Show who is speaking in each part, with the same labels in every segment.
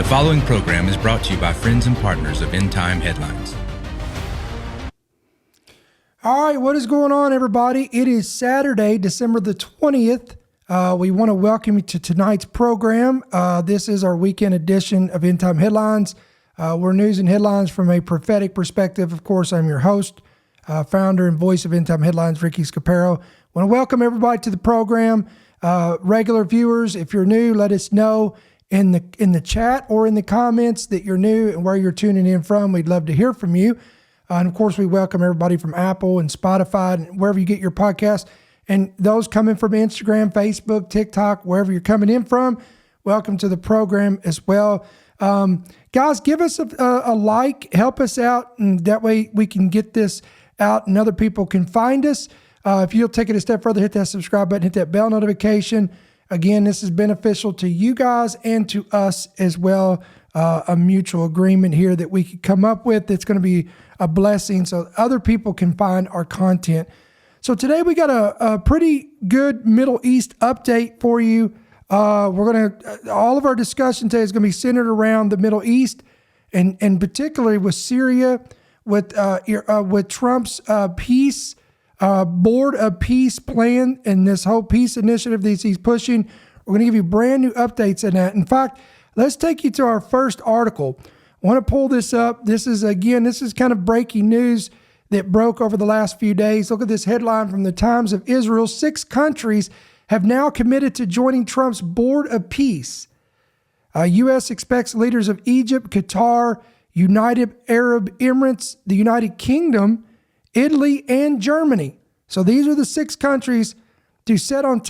Speaker 1: following program is brought to you by friends and partners of End Time Headlines.
Speaker 2: All right, what is going on, everybody? It is Saturday, December the 20th. We want to welcome you to tonight's program. This is our weekend edition of End Time Headlines. We're news and headlines from a prophetic perspective. Of course, I'm your host, founder and voice of End Time Headlines, Ricky Scaparo. I want to welcome everybody to the program. Regular viewers, if you're new, let us know in the chat or in the comments that you're new and where you're tuning in from. We'd love to hear from you. And of course, we welcome everybody from Apple and Spotify and wherever you get your podcast. And those coming from Instagram, Facebook, TikTok, wherever you're coming in from, welcome to the program as well. Guys, give us a like, help us out, and that way we can get this out and other people can find us. If you'll take it a step further, hit that subscribe button, hit that bell notification. Again, this is beneficial to you guys and to us as well. A mutual agreement here that we could come up with that's going to be a blessing so other people can find our content. So today we got a pretty good Middle East update for you. All of our discussion today is going to be centered around the Middle East and particularly with Syria, with Trump's peace board of peace plan and this whole peace initiative that he's pushing. We're going to give you brand new updates on that. In fact, let's take you to our first article. I want to pull this up. This is kind of breaking news that broke over the last few days. Look at this headline from the Times of Israel. 6 countries have now committed to joining Trump's board of peace. U.S. expects leaders of Egypt, Qatar, United Arab Emirates, the United Kingdom, Italy, and Germany. So these are the 6 countries to sit on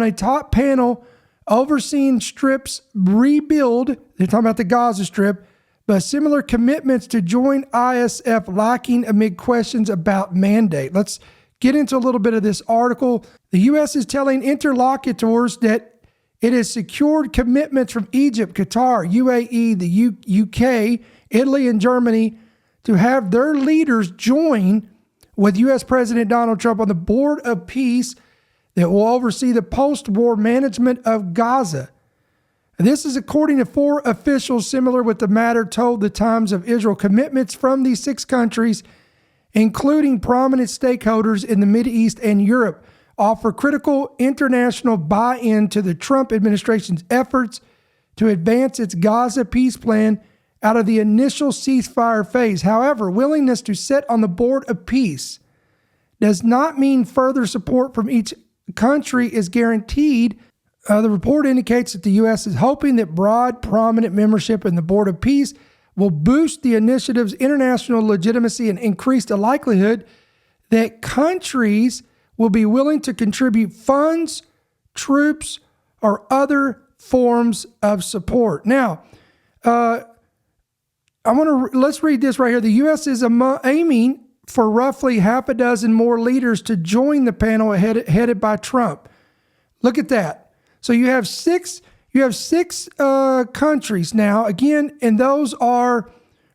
Speaker 2: a top panel overseeing Strip's rebuild. They're talking about the Gaza Strip, but similar commitments to join ISF lacking amid questions about mandate. Let's get into a little bit of this article. The U.S. is telling interlocutors that it has secured commitments from Egypt, Qatar, UAE, the UK, Italy, and Germany to have their leaders join with U.S. President Donald Trump on the Board of Peace that will oversee the post-war management of Gaza. This is according to 4 officials similar with the matter told the Times of Israel. Commitments from these 6 countries, including prominent stakeholders in the Middle East and Europe, offer critical international buy-in to the Trump administration's efforts to advance its Gaza peace plan out of the initial ceasefire phase. However, willingness to sit on the Board of Peace does not mean further support from each country is guaranteed. The report indicates that the U.S. is hoping that broad, prominent membership in the Board of Peace will boost the initiative's international legitimacy and increase the likelihood that countries will be willing to contribute funds, troops, or other forms of support. Now, let's read this right here. The U.S. is aiming for roughly half a dozen more leaders to join the panel headed by Trump. Look at that. So you have six countries now, again, and those are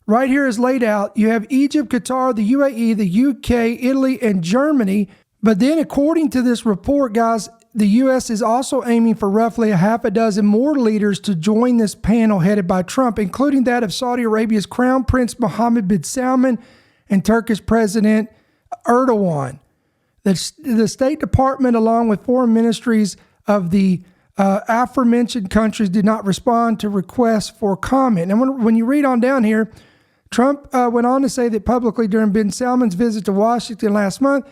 Speaker 2: right here is laid out. You have Egypt, Qatar, the UAE, the UK, Italy, and Germany. But then according to this report, guys, the U.S. is also aiming for roughly a half a dozen more leaders to join this panel headed by Trump, including that of Saudi Arabia's Crown Prince Mohammed bin Salman and Turkish President Erdogan. The State Department, along with foreign ministries of the aforementioned countries, did not respond to requests for comment. And when you read on down here, Trump went on to say that publicly during bin Salman's visit to Washington last month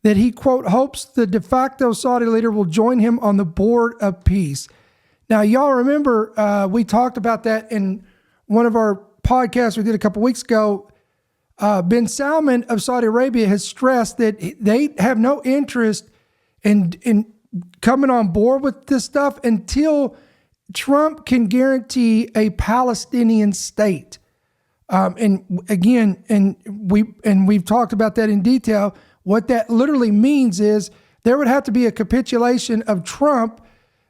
Speaker 2: that he, quote, hopes the de facto Saudi leader will join him on the Board of Peace. Now, y'all remember we talked about that in one of our podcasts we did a couple weeks ago. Bin Salman of Saudi Arabia has stressed that they have no interest in coming on board with this stuff until Trump can guarantee a Palestinian state. We've talked about that in detail. What that literally means is there would have to be a capitulation of Trump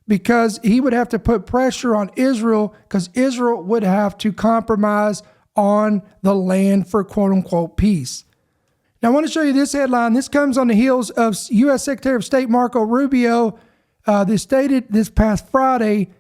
Speaker 2: because he would have to put pressure on Israel because Israel would have to compromise on the land for quote unquote peace. Now I want to show you this headline. This comes on the heels of U.S. Secretary of State Marco Rubio that stated this past Friday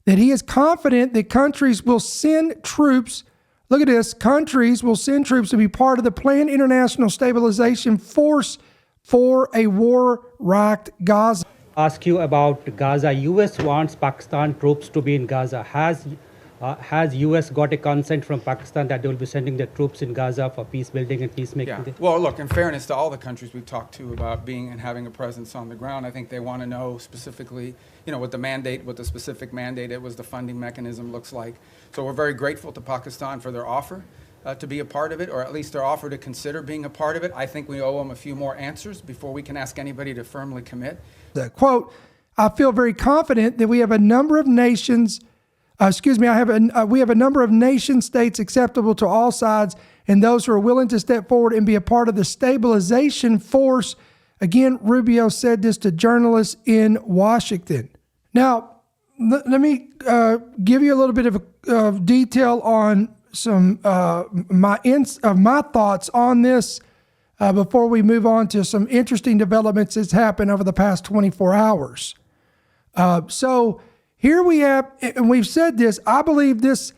Speaker 2: that he is confident that countries will send troops. Look at this. Countries will send troops to be part of the planned international stabilization force for a war-racked Gaza.
Speaker 3: Ask you about Gaza. U.S. wants Pakistan troops to be in Gaza. Has U.S. got a consent from Pakistan that they will be sending their troops in Gaza for peace building and peacemaking?
Speaker 4: Yeah. Well, look, in fairness to all the countries we've talked to about being and having a presence on the ground, I think they want to know specifically, what the specific mandate, what the funding mechanism looks like. So we're very grateful to Pakistan for their offer to be a part of it, or at least their offer to consider being a part of it. I think we owe them a few more answers before we can ask anybody to firmly commit.
Speaker 2: The quote, I feel very confident that we have a number of nations we have a number of nation states acceptable to all sides and those who are willing to step forward and be a part of the stabilization force. Again, Rubio said this to journalists in Washington. Now, let me give you a little bit of detail on some my thoughts on this before we move on to some interesting developments that's happened over the past 24 hours. So here we have, and we've said this, I believe this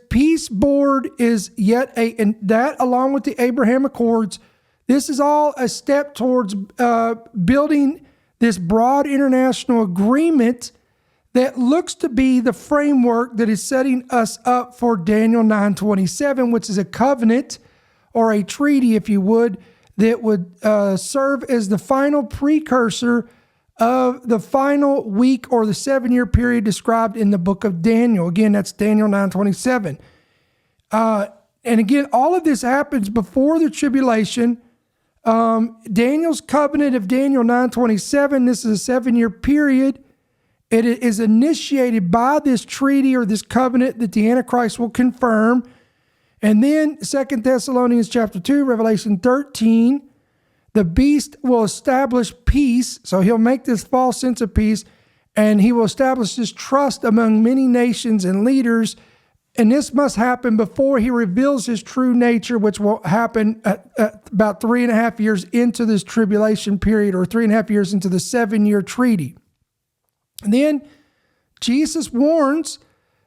Speaker 2: peace board is and that along with the Abraham Accords, this is all a step towards building this broad international agreement that looks to be the framework that is setting us up for Daniel 9:27, which is a covenant or a treaty, if you would, that would serve as the final precursor of the final week or the 7-year period described in the book of Daniel. Again, that's Daniel 9:27. And again, all of this happens before the tribulation. Daniel's covenant of Daniel 9:27, this is a 7-year period. It is initiated by this treaty or this covenant that the Antichrist will confirm. And then 2 Thessalonians chapter 2, Revelation 13, the beast will establish peace. So he'll make this false sense of peace, and he will establish this trust among many nations and leaders. And this must happen before he reveals his true nature, which will happen at about 3.5 years into this tribulation period, or 3.5 years into the 7-year treaty. And then Jesus warns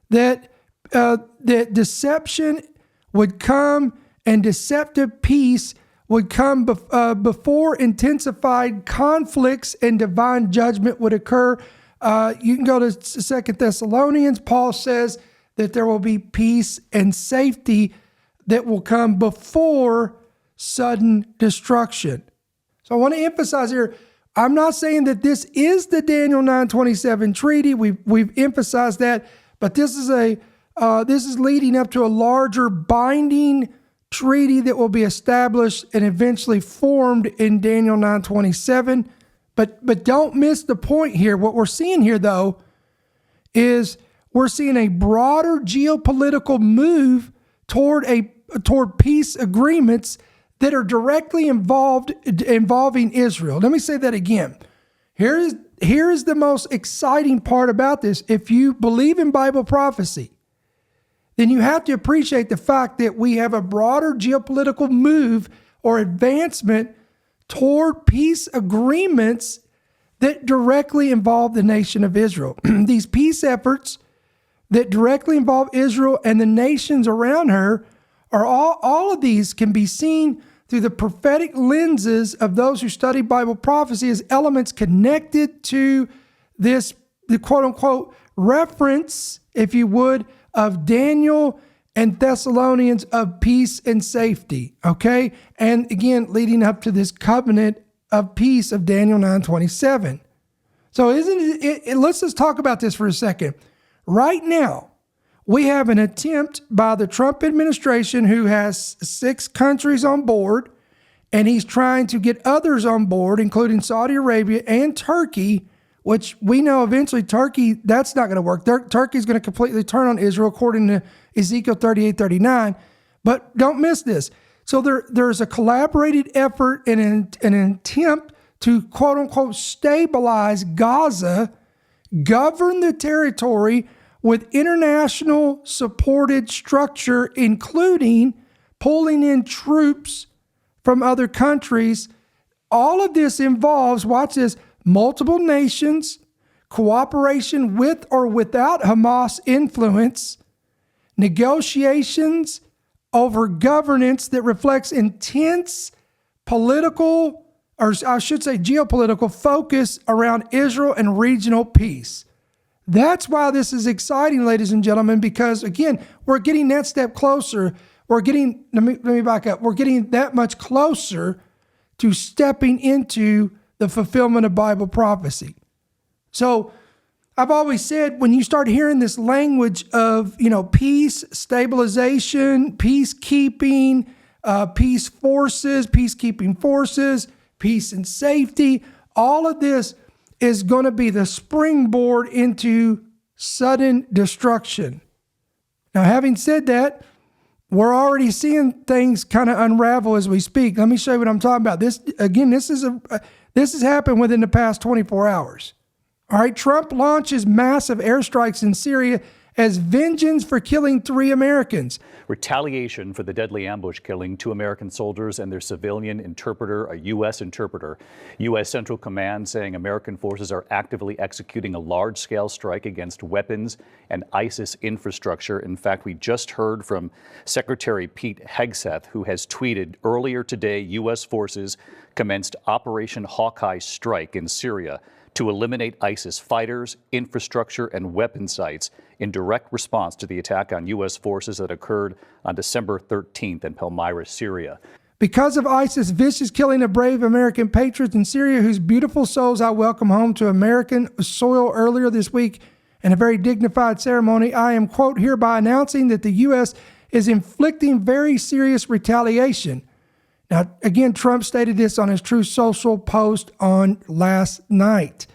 Speaker 2: that that deception would come and deceptive peace would come before intensified conflicts and divine judgment would occur. You can go to 2 Thessalonians. Paul says that there will be peace and safety that will come before sudden destruction. So I want to emphasize here, I'm not saying that this is the Daniel 9:27 treaty. We've emphasized that, but this is leading up to a larger binding treaty that will be established and eventually formed in Daniel 9:27. But don't miss the point here. What we're seeing here, though, is we're seeing a broader geopolitical move toward peace agreements that are directly involving Israel. Let me say that again. Here is the most exciting part about this. If you believe in Bible prophecy, then you have to appreciate the fact that we have a broader geopolitical move or advancement toward peace agreements that directly involve the nation of Israel. These peace efforts that directly involve Israel and the nations around her are all of these can be seen through the prophetic lenses of those who study Bible prophecy as elements connected to this, the quote unquote reference, if you would, of Daniel and Thessalonians of peace and safety. Okay. And again, leading up to this covenant of peace of Daniel 9:27. So let's just talk about this for a second. Right now, we have an attempt by the Trump administration, who has 6 countries on board, and he's trying to get others on board, including Saudi Arabia and Turkey, which we know eventually Turkey, that's not going to work. Turkey's going to completely turn on Israel, according to Ezekiel 38:39. But don't miss this. So there's a collaborated effort and an attempt to, quote unquote, stabilize Gaza, govern the territory with international supported structure, including pulling in troops from other countries. All of this involves, watch this, multiple nations cooperation with or without Hamas influence, negotiations over governance that reflects intense political, or I should say geopolitical focus around Israel and regional peace. That's why this is exciting, ladies and gentlemen, because again, we're getting that step closer. Let me back up. We're getting that much closer to stepping into the fulfillment of Bible prophecy. So I've always said, when you start hearing this language of, peace, stabilization, peacekeeping, peacekeeping forces, peace and safety, all of this is going to be the springboard into sudden destruction. Now, having said that, we're already seeing things kind of unravel as we speak. Let me show you what I'm talking about. This has happened within the past 24 hours. All right, Trump launches massive airstrikes in Syria as vengeance for killing 3 Americans.
Speaker 5: Retaliation for the deadly ambush killing 2 American soldiers and their civilian interpreter, a U.S. interpreter. U.S. Central Command saying American forces are actively executing a large-scale strike against weapons and ISIS infrastructure. In fact, we just heard from Secretary Pete Hegseth, who has tweeted earlier today, U.S. forces commenced Operation Hawkeye Strike in Syria to eliminate ISIS fighters, infrastructure, and weapon sites in direct response to the attack on U.S. forces that occurred on December 13th in Palmyra, Syria.
Speaker 2: Because of ISIS' vicious killing of brave American patriots in Syria, whose beautiful souls I welcome home to American soil earlier this week in a very dignified ceremony, I am, quote, hereby announcing that the U.S. is inflicting very serious retaliation. Now, again, Trump stated this on his Truth Social post on last night.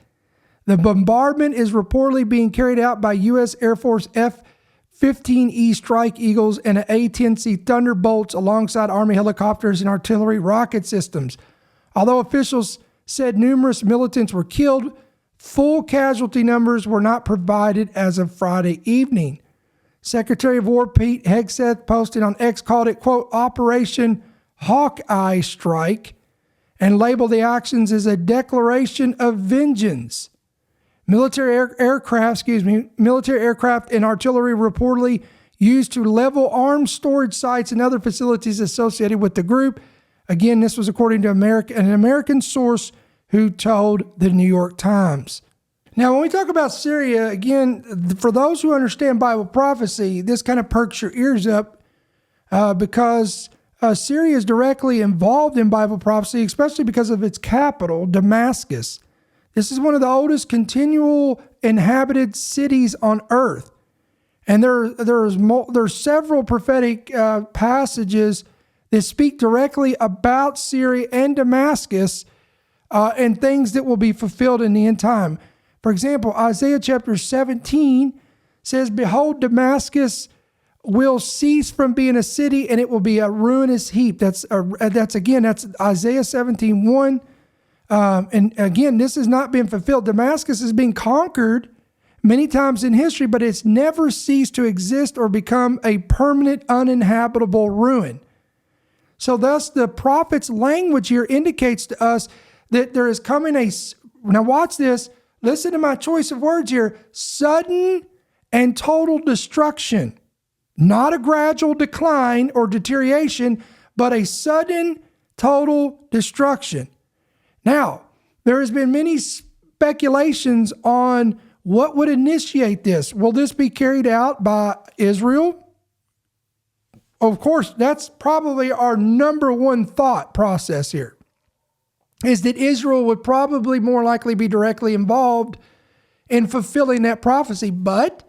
Speaker 2: The bombardment is reportedly being carried out by U.S. Air Force F-15E Strike Eagles and A-10C Thunderbolts alongside Army helicopters and artillery rocket systems. Although officials said numerous militants were killed, full casualty numbers were not provided as of Friday evening. Secretary of War Pete Hegseth posted on X called it, quote, Operation Hawkeye Strike, and labeled the actions as a declaration of vengeance. Military aircraft and artillery reportedly used to level arms storage sites and other facilities associated with the group. Again, this was according to an American source who told the New York Times. Now, when we talk about Syria, again, for those who understand Bible prophecy, this kind of perks your ears up because Syria is directly involved in Bible prophecy, especially because of its capital, Damascus. This is one of the oldest continual inhabited cities on earth. And there's several prophetic passages that speak directly about Syria and Damascus and things that will be fulfilled in the end time. For example, Isaiah chapter 17 says, Behold, Damascus will cease from being a city and it will be a ruinous heap. That's Isaiah 17:1. And again, this has not been fulfilled. Damascus has been conquered many times in history, but it's never ceased to exist or become a permanent uninhabitable ruin. So thus the prophet's language here indicates to us that there is coming now watch this, listen to my choice of words here, sudden and total destruction. Not a gradual decline or deterioration, but a sudden, total destruction. Now, there has been many speculations on what would initiate this. Will this be carried out by Israel? Of course, that's probably our number one thought process here, is that Israel would probably more likely be directly involved in fulfilling that prophecy. But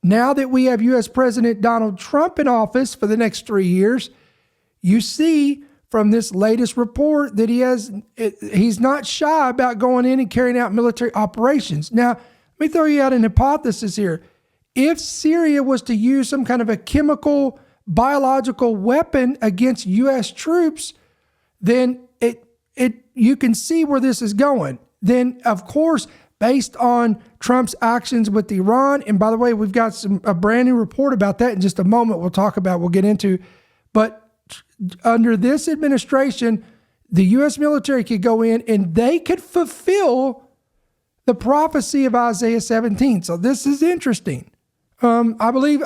Speaker 2: now that we have U.S. President Donald Trump in office for the next 3 years, you see from this latest report that he's not shy about going in and carrying out military operations. Now, let me throw you out an hypothesis here. If Syria was to use some kind of a chemical, biological weapon against U.S. troops, then you can see where this is going. Then, of course, based on Trump's actions with Iran, and by the way, we've got a brand new report about that in just a moment we'll get into. But under this administration, the U.S. military could go in and they could fulfill the prophecy of Isaiah 17. So this is interesting. I believe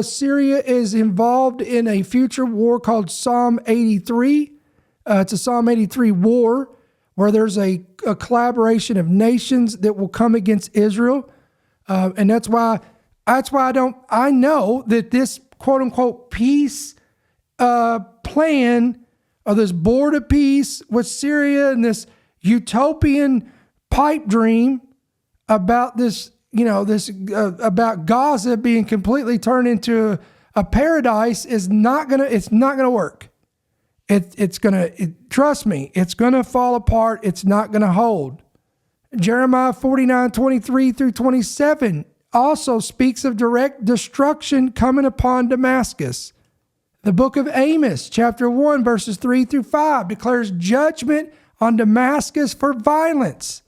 Speaker 2: Syria is involved in a future war called Psalm 83. It's a Psalm 83 war where there's a collaboration of nations that will come against Israel. And that's why I know that this quote unquote peace plan, or this board of peace with Syria and this utopian pipe dream about this, about Gaza being completely turned into a paradise it's not gonna work. Trust me, it's gonna fall apart. It's not gonna hold. Jeremiah 49:23 through 27 also speaks of direct destruction coming upon Damascus. The book of Amos, chapter 1, verses 3 through 5, declares judgment on Damascus for violence.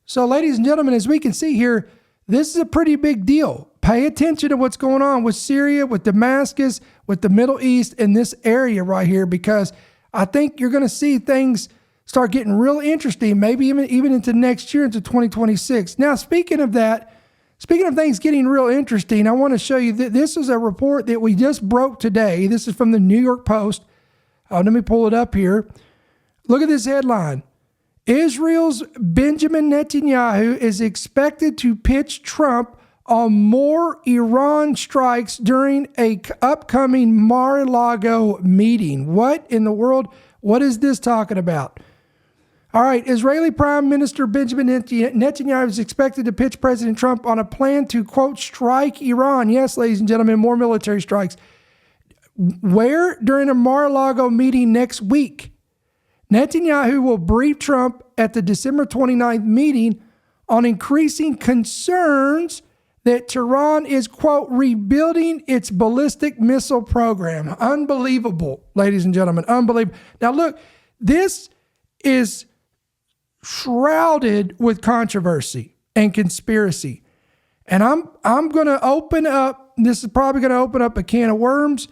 Speaker 2: So, ladies and gentlemen, as we can see here, this is a pretty big deal. Pay attention to what's going on with Syria, with Damascus, with the Middle East, in this area right here, because I think you're going to see things start getting real interesting, maybe even into next year, into 2026. Now, speaking of things getting real interesting, I want to show you that this is a report that we just broke today. This is from the New York Post. Let me pull it up here. Look at this headline. Israel's Benjamin Netanyahu is expected to pitch Trump on more Iran strikes during a upcoming Mar-a-Lago meeting. What in the world? What is this talking about? All right, Israeli Prime Minister Benjamin Netanyahu is expected to pitch President Trump on a plan to, quote, strike Iran. Yes, ladies and gentlemen, more military strikes. Where? During a Mar-a-Lago meeting next week. Netanyahu will brief Trump at the December 29th meeting on increasing concerns that Tehran is, quote, rebuilding its ballistic missile program. Unbelievable, ladies and gentlemen, unbelievable. Now, look, this is shrouded with controversy and conspiracy. And I'm going to open up, this is probably going to open up a can of worms,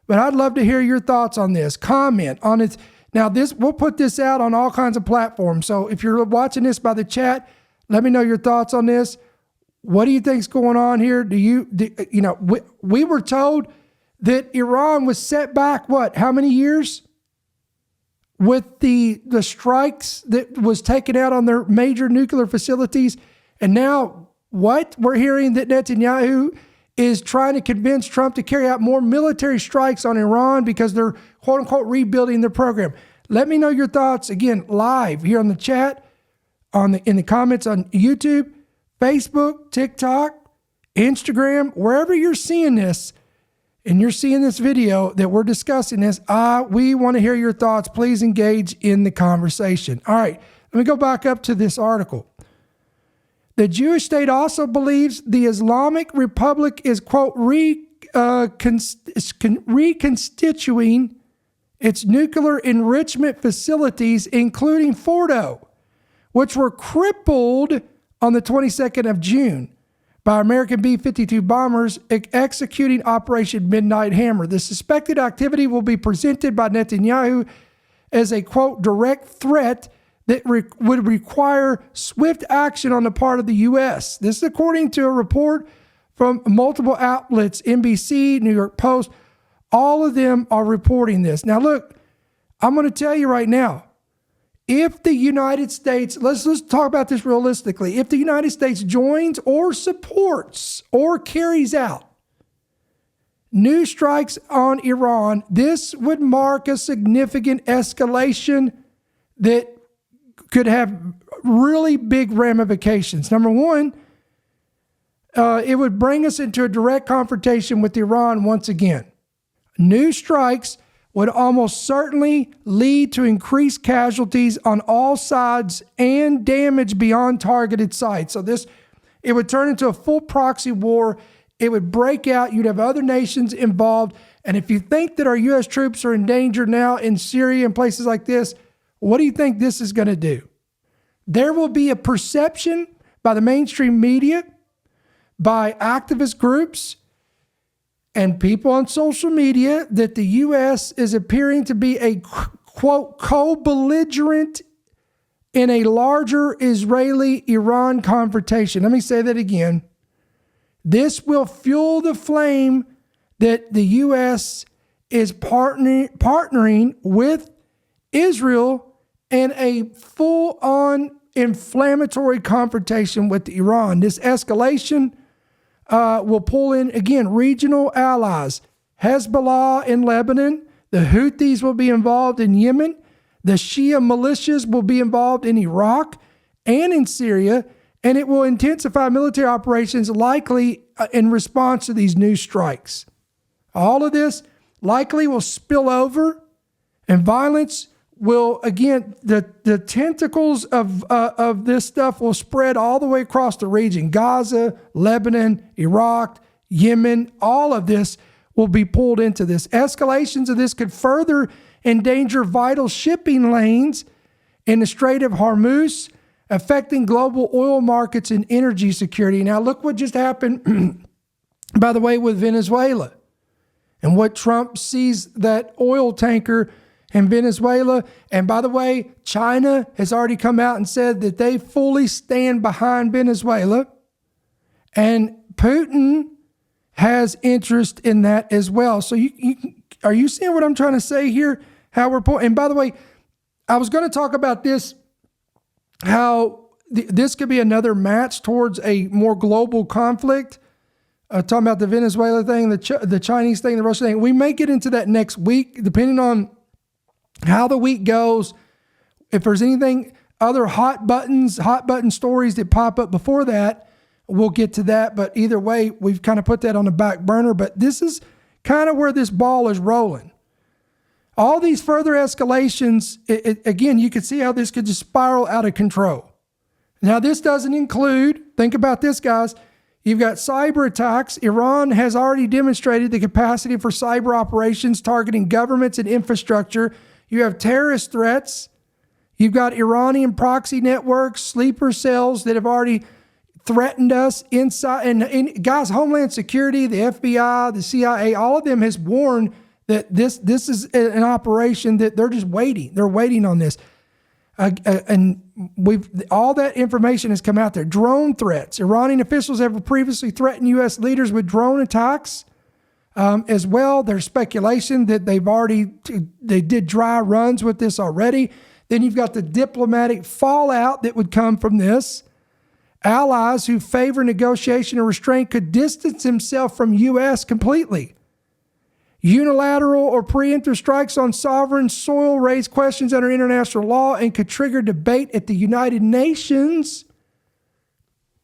Speaker 2: but I'd love to hear your thoughts on this. Comment on it. Now, we'll put this out on all kinds of platforms. So if you're watching this by the chat, let me know your thoughts on this. What do you think's going on here? We were told that Iran was set back, how many years? With the strikes that was taken out on their major nuclear facilities. And now what? We're hearing that Netanyahu is trying to convince Trump to carry out more military strikes on Iran because they're, quote unquote, rebuilding their program. Let me know your thoughts, again, live here on the chat, in the comments on YouTube, Facebook, TikTok, Instagram, wherever you're seeing this, and you're seeing this video that we're discussing this, we want to hear your thoughts. Please engage in the conversation. All right, let me go back up to this article. The Jewish state also believes the Islamic Republic is, quote, reconstituting its nuclear enrichment facilities, including Fordo, which were crippled on the 22nd of June by American B-52 bombers executing Operation Midnight Hammer. The suspected activity will be presented by Netanyahu as a, quote, direct threat that would require swift action on the part of the U.S. This is according to a report from multiple outlets, NBC, New York Post. All of them are reporting this. Now, look, I'm going to tell you right now, if the United States, let's talk about this realistically, if the United States joins or supports or carries out new strikes on Iran, this would mark a significant escalation that could have really big ramifications. Number one, it would bring us into a direct confrontation with Iran once again. New strikes would almost certainly lead to increased casualties on all sides and damage beyond targeted sites. So it would turn into a full proxy war. It would break out. You'd have other nations involved. And if you think that our U.S. troops are in danger now in Syria and places like this, what do you think this is going to do? There will be a perception by the mainstream media, by activist groups, and people on social media that the U.S. is appearing to be a, quote, co-belligerent in a larger Israeli-Iran confrontation. Let me say that again. This will fuel the flame that the U.S. is partnering with Israel in a full-on inflammatory confrontation with Iran. This escalation will pull in, again, regional allies. Hezbollah in Lebanon, the Houthis will be involved in Yemen, the Shia militias will be involved in Iraq and in Syria, and it will intensify military operations likely in response to these new strikes. All of this likely will spill over, and violence will, again, the tentacles of this stuff will spread all the way across the region. Gaza, Lebanon, Iraq, Yemen, all of this will be pulled into this. Escalations of this could further endanger vital shipping lanes in the Strait of Hormuz, affecting global oil markets and energy security. Now, look what just happened, by the way, with Venezuela, and what Trump sees that oil tanker in Venezuela. And by the way, China has already come out and said that they fully stand behind Venezuela. And Putin has interest in that as well. So are you seeing what I'm trying to say here? How we're pulling. And by the way, I was going to talk about this, how this could be another match towards a more global conflict. Talking about the Venezuela thing, the Chinese thing, the Russian thing. We may get into that next week, depending on how the week goes. If there's anything, other hot button stories that pop up before that, we'll get to that. But either way, we've kind of put that on the back burner. But this is kind of where this ball is rolling. All these further escalations, again, you can see how this could just spiral out of control. Now, this doesn't include, think about this, guys. You've got cyber attacks. Iran has already demonstrated the capacity for cyber operations targeting governments and infrastructure. You have terrorist threats. You've got Iranian proxy networks, sleeper cells that have already threatened us inside. And guys, Homeland Security, the FBI, the CIA, all of them has warned that this is an operation that they're just waiting. They're waiting on this. And all that information has come out there. Drone threats. Iranian officials have previously threatened U.S. leaders with drone attacks as well. There's speculation that they did dry runs with this already. Then you've got the diplomatic fallout that would come from this. Allies who favor negotiation and restraint could distance themselves from U.S. completely. Unilateral or preemptive strikes on sovereign soil raise questions under international law and could trigger debate at the United Nations.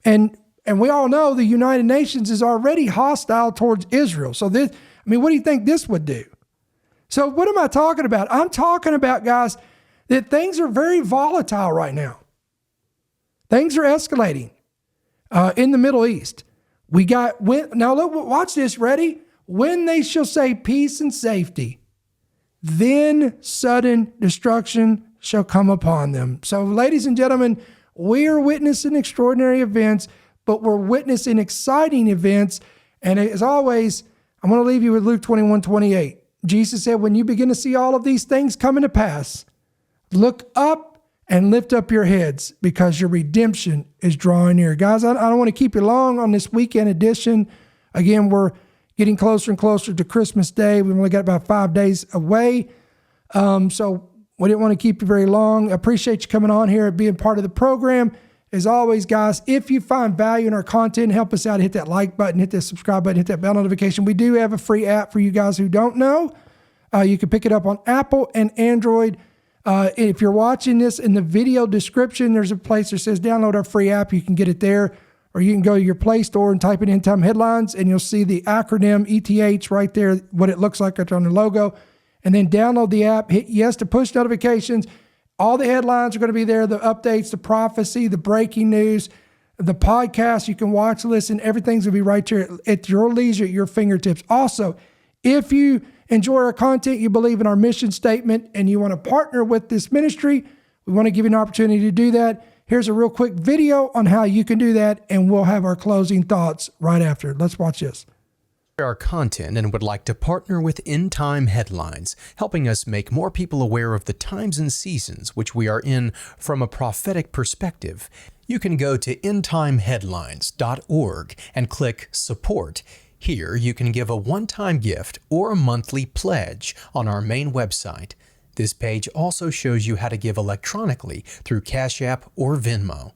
Speaker 2: And we all know the United Nations is already hostile towards Israel. So this, what do you think this would do? So what am I talking about? I'm talking about, guys, that things are very volatile right now. Things are escalating in the Middle East. Now look, watch this. Ready? When they shall say peace and safety, then sudden destruction shall come upon them. So, ladies and gentlemen, we are witnessing extraordinary events, but we're witnessing exciting events. And as always, I'm going to leave you with Luke 21:28. Jesus said, when you begin to see all of these things coming to pass, look up and lift up your heads because your redemption is drawing near. Guys, I don't want to keep you long on this weekend edition. Again, we're getting closer and closer to Christmas Day. We've only got about 5 days away. So we didn't want to keep you very long. I appreciate you coming on here and being part of the program. As always, guys, if you find value in our content, help us out. Hit that like button, hit that subscribe button, hit that bell notification. We do have a free app for you guys who don't know. You can pick it up on Apple and Android. If you're watching this, in the video description, there's a place that says download our free app. You can get it there. Or you can go to your Play Store and type in End Time Headlines, and you'll see the acronym ETH right there, what it looks like on the logo. And then download the app, hit yes to push notifications. All the headlines are going to be there, the updates, the prophecy, the breaking news, the podcast. You can watch, listen, everything's going to be right there at your leisure, at your fingertips. Also, if you enjoy our content, you believe in our mission statement, and you want to partner with this ministry, we want to give you an opportunity to do that. Here's a real quick video on how you can do that, and we'll have our closing thoughts right after. Let's watch this.
Speaker 6: our content and would like to partner with End Time Headlines, helping us make more people aware of the times and seasons which we are in from a prophetic perspective, you can go to endtimeheadlines.org and click Support. Here you can give a one-time gift or a monthly pledge on our main website. This page also shows you how to give electronically through Cash App or Venmo.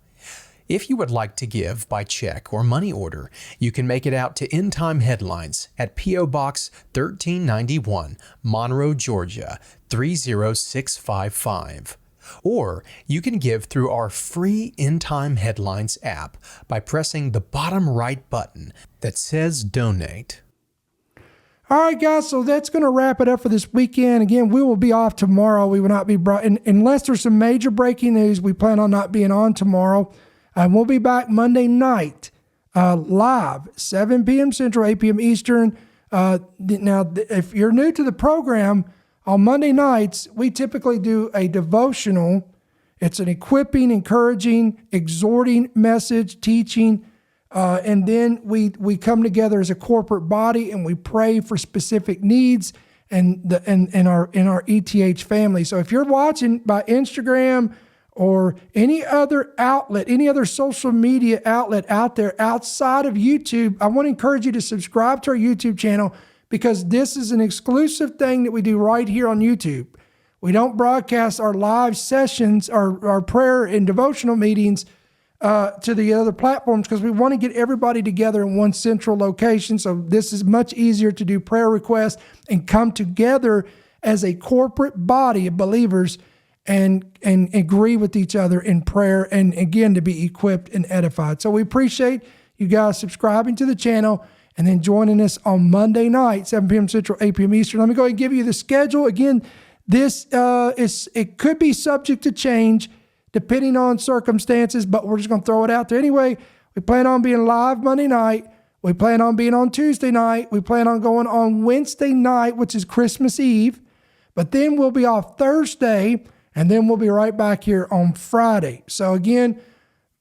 Speaker 6: If you would like to give by check or money order, you can make it out to End Time Headlines at P.O. Box 1391, Monroe, Georgia 30655. Or you can give through our free End Time Headlines app by pressing the bottom right button that says Donate.
Speaker 2: All right, guys, so that's going to wrap it up for this weekend. Again, we will be off tomorrow. We will not be brought, unless there's some major breaking news, we plan on not being on tomorrow. We'll be back Monday night, live, 7 p.m. Central, 8 p.m. Eastern. Now, if you're new to the program, on Monday nights, we typically do a devotional. It's an equipping, encouraging, exhorting message, teaching, and then we come together as a corporate body and we pray for specific needs in our ETH family. So if you're watching by Instagram or any other outlet, any other social media outlet out there outside of YouTube, I want to encourage you to subscribe to our YouTube channel, because this is an exclusive thing that we do right here on YouTube. We don't broadcast our live sessions, our prayer and devotional meetings to the other platforms, because we want to get everybody together in one central location. So this is much easier to do prayer requests and come together as a corporate body of believers and agree with each other in prayer, and again, to be equipped and edified. So we appreciate you guys subscribing to the channel and then joining us on Monday night, 7 p.m. Central, 8 p.m. Eastern. Let me go ahead and give you the schedule. Again, this it could be subject to change depending on circumstances, but we're just going to throw it out there anyway. We plan on being live Monday night. We plan on being on Tuesday night. We plan on going on Wednesday night, which is Christmas Eve. But then we'll be off Thursday, and then we'll be right back here on Friday. So again,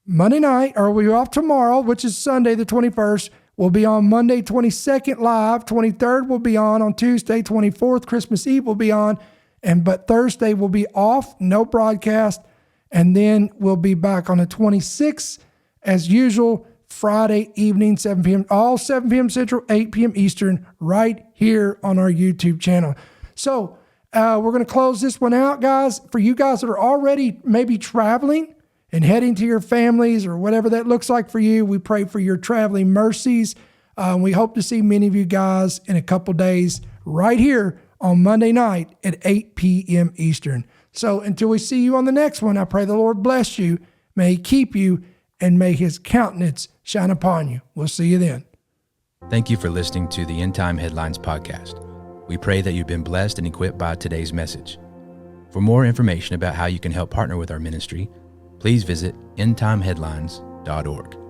Speaker 2: Monday night, or we'll be off tomorrow, which is Sunday the 21st. We'll be on Monday 22nd live. 23rd we'll be on Tuesday. 24th, Christmas Eve, we'll be on. But Thursday we'll be off, no broadcast. And then we'll be back on the 26th, as usual, Friday evening, 7 p.m., all 7 p.m. Central, 8 p.m. Eastern, right here on our YouTube channel. So we're going to close this one out, guys. For you guys that are already maybe traveling and heading to your families or whatever that looks like for you, we pray for your traveling mercies. We hope to see many of you guys in a couple days right here on Monday night at 8 p.m. Eastern. So until we see you on the next one, I pray the Lord bless you, may He keep you, and may His countenance shine upon you. We'll see you then.
Speaker 1: Thank you for listening to the End Time Headlines podcast. We pray that you've been blessed and equipped by today's message. For more information about how you can help partner with our ministry, please visit endtimeheadlines.org.